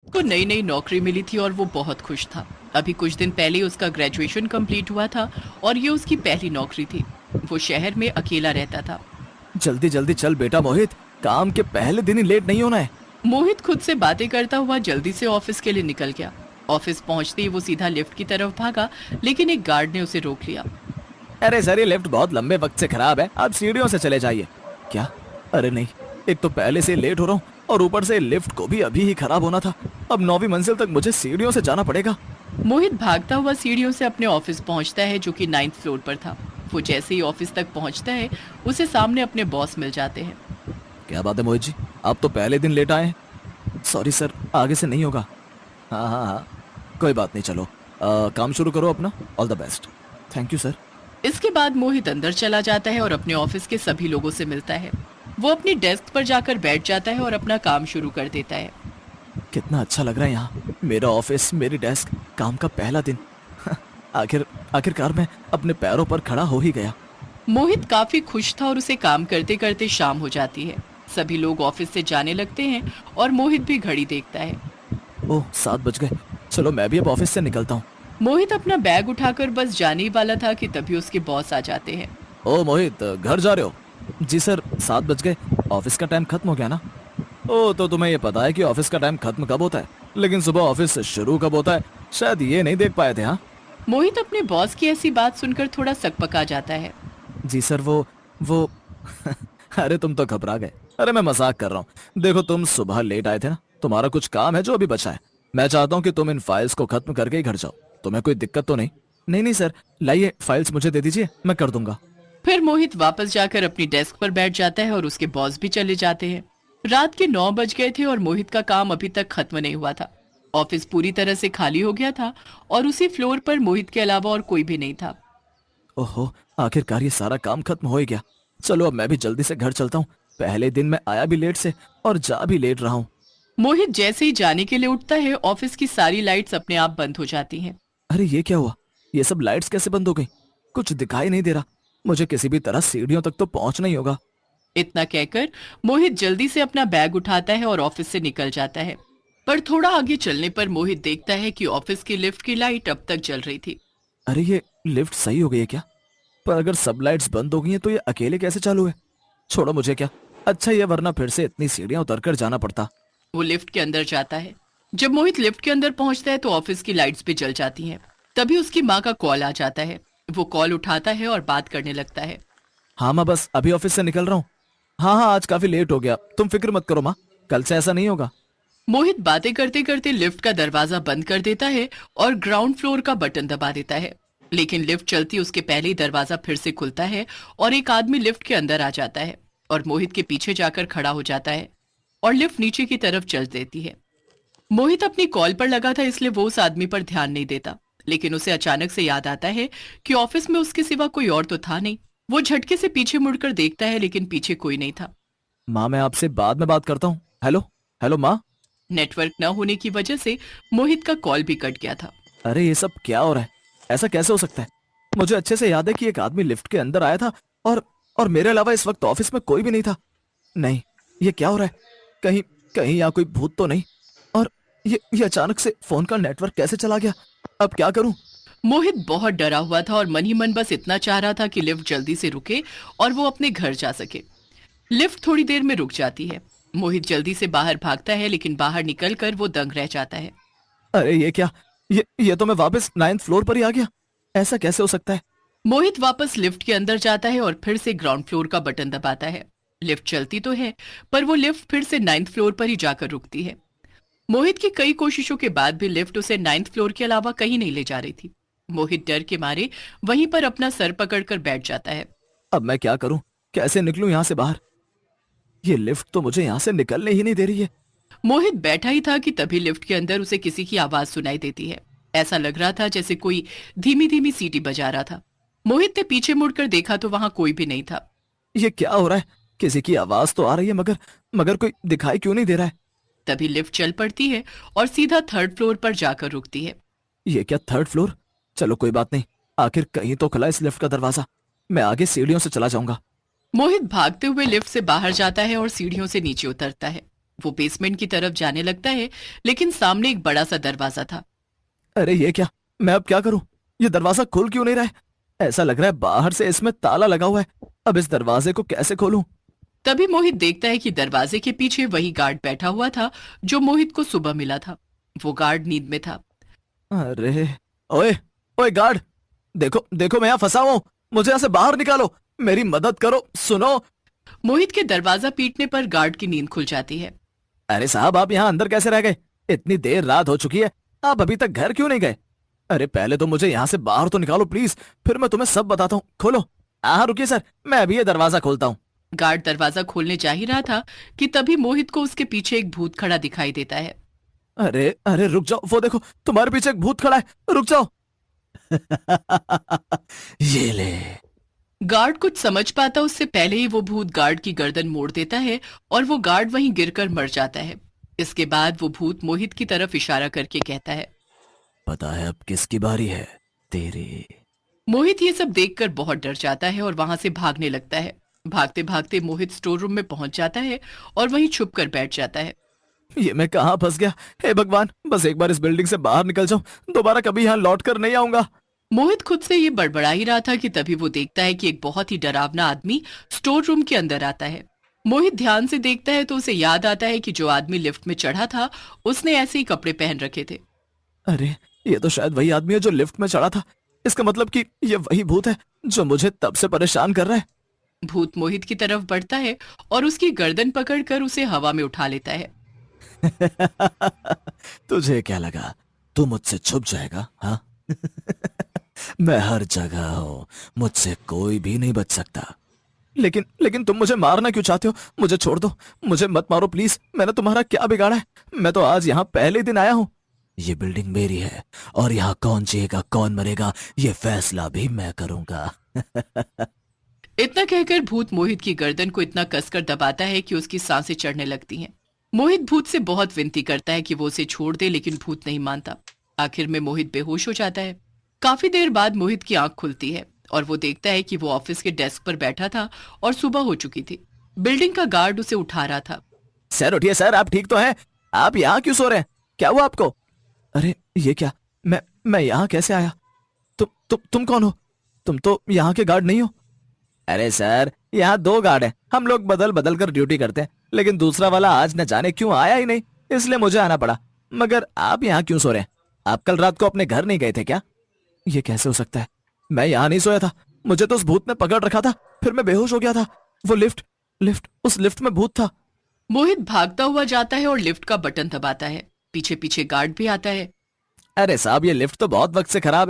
को नई नई नौकरी मिली थी और वो बहुत खुश था। अभी कुछ दिन पहले ही उसका ग्रेजुएशन कंप्लीट हुआ था और ये उसकी पहली नौकरी थी। वो शहर में अकेला रहता था। जल्दी जल्दी चल बेटा मोहित, काम के पहले दिन ही लेट नहीं होना है। मोहित खुद से बातें करता हुआ जल्दी से ऑफिस के लिए निकल गया। ऑफिस पहुंचते ही वो सीधा लिफ्ट की तरफ भागा, लेकिन एक गार्ड ने उसे रोक लिया। अरे सर, ये लिफ्ट बहुत लंबे वक्त से खराब है, आप सीढ़ियों से चले जाइए। क्या? अरे नहीं, एक तो पहले से लेट हो रहा हूँ और ऊपर से लिफ्ट को भी अभी ही खराब होना था। अब 9वीं मंजिल तक मुझे सीढ़ियों से जाना पड़ेगा। मोहित भागता हुआ सीढ़ियों से अपने ऑफिस पहुंचता है, जो कि 9th फ्लोर पर था। वो जैसे ही ऑफिस तक पहुंचता है, उसे सामने अपने बॉस मिल जाते हैं। क्या बात है मोहित जी, आप तो पहले दिन लेट आए हैं। सॉरी सर, आगे से नहीं होगा। हाँ हाँ हाँ, कोई बात नहीं, चलो काम शुरू करो अपना। All the best. Thank you sir. इसके बाद मोहित अंदर चला जाता है और अपने ऑफिस के सभी लोगों से मिलता है। वो अपनी डेस्क पर जाकर बैठ जाता है और अपना काम शुरू कर देता है। कितना अच्छा लग रहा है यहाँ, मेरा ऑफिस, मेरी डेस्क, काम का पहला दिन। आखिरकार मैं अपने पैरों पर खड़ा हो ही गया। मोहित काफी खुश था और उसे काम करते करते शाम हो जाती है। सभी लोग ऑफिस से जाने लगते हैं और मोहित भी घड़ी देखता है। ओह, 7 बज गए। चलो मैं भी अब ऑफिस से निकलता हूँ। मोहित अपना बैग उठाकर बस जाने ही वाला था कि तभी उसके बॉस आ जाते हैं। ओ मोहित, घर जा रहे हो? जी सर, 7 बज गए, ऑफिस का टाइम खत्म हो गया ना। ओ, तो तुम्हें ये पता है कि ऑफिस का टाइम खत्म कब होता है, लेकिन सुबह ऑफिस शुरू कब होता है शायद ये नहीं देख पाए थे। हाँ मोहित अपने बॉस की ऐसी बात सुनकर थोड़ा सकपका जाता है। जी सर, वो अरे तुम तो घबरा गए। अरे मैं मजाक कर रहा हूँ। देखो, तुम सुबह लेट आए थे ना, तुम्हारा कुछ काम है जो अभी बचा है। मैं चाहता हूँ कि तुम इन फाइल्स को खत्म करके ही घर जाओ। तुम्हें कोई दिक्कत तो नहीं? नहीं नहीं सर, लाइए फाइल्स मुझे दे दीजिए, मैं कर दूंगा। फिर मोहित वापस जाकर अपनी डेस्क पर बैठ जाता है और उसके बॉस भी चले जाते हैं। रात के 9 बज गए थे और मोहित का काम अभी तक खत्म नहीं हुआ था। ऑफिस पूरी तरह से खाली हो गया था और उसी फ्लोर पर मोहित के अलावा और कोई भी नहीं था। ओहो, आखिरकार ये सारा काम खत्म हो ही गया। चलो अब मैं भी जल्दी से घर चलता हूँ। पहले दिन मैं आया भी लेट से और जा भी लेट रहा हूँ। मोहित जैसे ही जाने के लिए उठता है, ऑफिस की सारी लाइट्स अपने आप बंद हो जाती हैं। अरे ये क्या हुआ? ये सब लाइट्स कैसे बंद हो गई? कुछ दिखाई नहीं दे रहा। मुझे किसी भी तरह सीढ़ियों तक तो पहुंचना ही होगा। इतना कहकर मोहित जल्दी से अपना बैग उठाता है और ऑफिस से निकल जाता है। पर थोड़ा आगे चलने पर मोहित देखता है कि ऑफिस की लिफ्ट की लाइट अब तक जल रही थी। अरे ये लिफ्ट सही हो गई है क्या? पर अगर सब लाइट्स बंद हो गई हैं तो ये अकेले कैसे चालू है? छोड़ो मुझे, क्या अच्छा ये, वरना फिर से इतनी सीढ़ियां उतरकर जाना पड़ता। वो लिफ्ट के अंदर जाता है। जब मोहित लिफ्ट के अंदर पहुंचता है तो ऑफिस की लाइट्स भी जल जाती हैं। तभी उसकी माँ का कॉल आ जाता है। वो कॉल उठाता है और बात करने लगता है। हाँ माँ, बस अभी ऑफिस से निकल रहा हूँ। हाँ हाँ, आज काफी लेट हो गया, तुम फिक्र मत करो माँ, कल से ऐसा नहीं होगा। मोहित बातें करते करते लिफ्ट का दरवाजा बंद कर देता है और ग्राउंड फ्लोर का बटन दबा देता है। लेकिन लिफ्ट चलती उसके पहले ही दरवाजा फिर से खुलता है और एक आदमी लिफ्ट के अंदर आ जाता है और मोहित के पीछे जाकर खड़ा हो जाता है और लिफ्ट नीचे की तरफ चल देती है। मोहित अपनी कॉल पर लगा था, इसलिए वो उस आदमी पर ध्यान नहीं देता। लेकिन उसे अचानक से याद आता है कि ऑफिस में उसके सिवा कोई और तो था नहीं। वो झटके से पीछे मुड़कर देखता है, लेकिन पीछे कोई नहीं था। माँ, मैं आपसे बाद में बात करता हूँ। हेलो हेलो माँ। नेटवर्क न होने की वजह से मोहित का कॉल भी कट गया था। अरे ये सब क्या हो रहा है? ऐसा कैसे हो सकता है? मुझे अच्छे से याद है कि एक आदमी लिफ्ट के अंदर आया था और और मेरे अलावा इस वक्त ऑफिस में कोई भी नहीं था। नहीं, ये क्या हो रहा है? कहीं कहीं यहाँ कोई भूत तो नहीं? और ये अचानक से फोन का नेटवर्क कैसे चला गया? अब क्या करूं? मोहित बहुत डरा हुआ था और मन ही मन बस इतना चाह रहा था कि लिफ्ट जल्दी से रुके और वो अपने घर जा सके। लिफ्ट थोड़ी देर में रुक जाती है। मोहित जल्दी से बाहर भागता है, लेकिन बाहर निकलकर वो दंग रह जाता है। अरे ये क्या? ये तो मैं वापस 9th फ्लोर पर ही आ गया। ऐसा कैसे हो सकता है? मोहित वापस लिफ्ट के अंदर जाता है और फिर से ग्राउंड फ्लोर का बटन दबाता है। लिफ्ट चलती तो है, पर वो लिफ्ट फिर से 9th फ्लोर पर ही जाकर रुकती है। मोहित की कई कोशिशों के बाद भी लिफ्ट उसे 9th फ्लोर के अलावा कहीं नहीं ले जा रही थी। मोहित डर के मारे वहीं पर अपना सर पकड़कर बैठ जाता है। अब मैं क्या करूं? कैसे निकलूं यहाँ से बाहर? ये लिफ्ट तो मुझे यहाँ से निकलने ही नहीं दे रही है। मोहित बैठा ही था कि तभी लिफ्ट के अंदर उसे किसी की आवाज सुनाई देती है। ऐसा लग रहा था जैसे कोई धीमी धीमी सीटी बजा रहा था। मोहित ने पीछे मुड़कर देखा तो वहां कोई भी नहीं था। ये क्या हो रहा है? किसी की आवाज तो आ रही है, मगर मगर कोई दिखाई क्यों नहीं दे रहा है? तभी लिफ्ट चल पड़ती है और सीधा 3rd फ्लोर पर जाकर रुकती है। ये क्या 3rd फ्लोर? चलो कोई बात नहीं, आखिर कहीं तो खुला इस लिफ्ट का दरवाजा। मैं आगे सीढ़ियों से चला जाऊंगा। मोहित भागते हुए लिफ्ट से बाहर जाता है और सीढ़ियों से नीचे उतरता है। वो बेसमेंट की तरफ जाने लगता है, लेकिन सामने एक बड़ा सा दरवाजा था। अरे ये क्या, मैं अब क्या करूं? ये दरवाजा खुल क्यों नहीं रहा है? ऐसा लग रहा है बाहर से इसमें ताला लगा हुआ है। अब इस दरवाजे को कैसे खोलूं? तभी मोहित देखता है कि दरवाजे के पीछे वही गार्ड बैठा हुआ था जो मोहित को सुबह मिला था। वो गार्ड नींद में था। अरे, ओए, ओए गार्ड, देखो देखो मैं यहाँ फंसा हुआ हूं। मुझे यहाँ से बाहर निकालो, मेरी मदद करो, सुनो। मोहित के दरवाजा पीटने पर गार्ड की नींद खुल जाती है। अरे साहब, आप यहाँ अंदर कैसे रह गए? इतनी देर रात हो चुकी है, आप अभी तक घर क्यों नहीं गए? अरे पहले तो मुझे यहाँ से बाहर तो निकालो प्लीज, फिर मैं तुम्हें सब बताता हूँ। खोलो। हाँ रुकिए सर, मैं अभी ये दरवाजा खोलता हूँ। गार्ड दरवाजा खोलने जा ही रहा था कि तभी मोहित को उसके पीछे एक भूत खड़ा दिखाई देता है। अरे अरे रुक जाओ, वो देखो तुम्हारे पीछे एक भूत खड़ा है, रुक जाओ। ये ले। गार्ड कुछ समझ पाता उससे पहले ही वो भूत गार्ड की गर्दन मोड़ देता है और वो गार्ड वहीं गिरकर मर जाता है। इसके बाद वो भूत मोहित की तरफ इशारा करके कहता है, पता है अब किसकी बारी है? तेरी। मोहित ये सब देखकर बहुत डर जाता है और वहां से भागने लगता है। भागते भागते मोहित स्टोर रूम में पहुंच जाता है और वहीं छुप कर बैठ जाता है। ये मैं कहाँ फंस गया? हे भगवान, बस एक बार इस बिल्डिंग से बाहर निकल जाऊं, दोबारा कभी यहाँ लौट कर नहीं आऊंगा। मोहित खुद से ये बड़बड़ा ही रहा था कि तभी वो देखता है कि एक बहुत ही डरावना आदमी स्टोर रूम के अंदर आता है। मोहित ध्यान से देखता है तो उसे याद आता है कि जो आदमी लिफ्ट में चढ़ा था उसने ऐसे ही कपड़े पहन रखे थे। अरे ये तो शायद वही आदमी है जो लिफ्ट में चढ़ा था। इसका मतलब कि ये वही भूत है जो मुझे तब से परेशान कर रहा है। भूत मोहित की तरफ बढ़ता है और उसकी गर्दन पकड़कर उसे हवा में उठा लेता है। तुझे क्या लगा तू मुझसे छुप जाएगा? हाँ। मैं हर जगह हूं, मुझसे कोई भी नहीं बच सकता। लेकिन लेकिन तुम मुझे मारना क्यों चाहते हो? मुझे छोड़ दो, मुझे मत मारो प्लीज। मैंने तुम्हारा क्या बिगाड़ा है? मैं तो आज यहाँ पहले दिन आया हूँ। ये बिल्डिंग मेरी है और यहाँ कौन जिएगा कौन मरेगा ये फैसला भी मैं करूंगा। इतना कहकर भूत मोहित की गर्दन को इतना कसकर दबाता है कि उसकी सांसें चढ़ने लगती हैं। मोहित भूत से बहुत विनती करता है कि वो उसे छोड़ दे, लेकिन भूत नहीं मानता। आखिर में मोहित बेहोश हो जाता है। काफी देर बाद मोहित की आंख खुलती है और वो देखता है कि वो ऑफिस के डेस्क पर बैठा था और सुबह हो चुकी थी। बिल्डिंग का गार्ड उसे उठा रहा था। सर उठिए सर, आप ठीक तो हैं? आप यहाँ क्यों सो रहे हैं? क्या हुआ आपको? अरे ये क्या, मैं यहाँ कैसे आया? तुम कौन हो? तुम तो यहाँ के गार्ड नहीं हो। अरे सर, यहाँ दो गार्ड हैं, हम लोग बदल बदल कर ड्यूटी करते हैं, लेकिन दूसरा वाला आज न जाने क्यों आया ही नहीं, इसलिए मुझे आना पड़ा। मगर आप यहाँ क्यों सो रहे हैं? आप कल रात को अपने घर नहीं गए थे क्या? ये कैसे हो सकता है? मैं यहाँ नहीं सोया था, मुझे तो उस भूत ने पकड़ रखा था, फिर मैं बेहोश हो गया था। वो लिफ्ट लिफ्ट उस लिफ्ट में भूत था। मोहित भागता हुआ जाता है और लिफ्ट का बटन दबाता है। पीछे पीछे गार्ड भी आता है। अरे साहब, ये लिफ्ट तो बहुत वक्त से खराब है,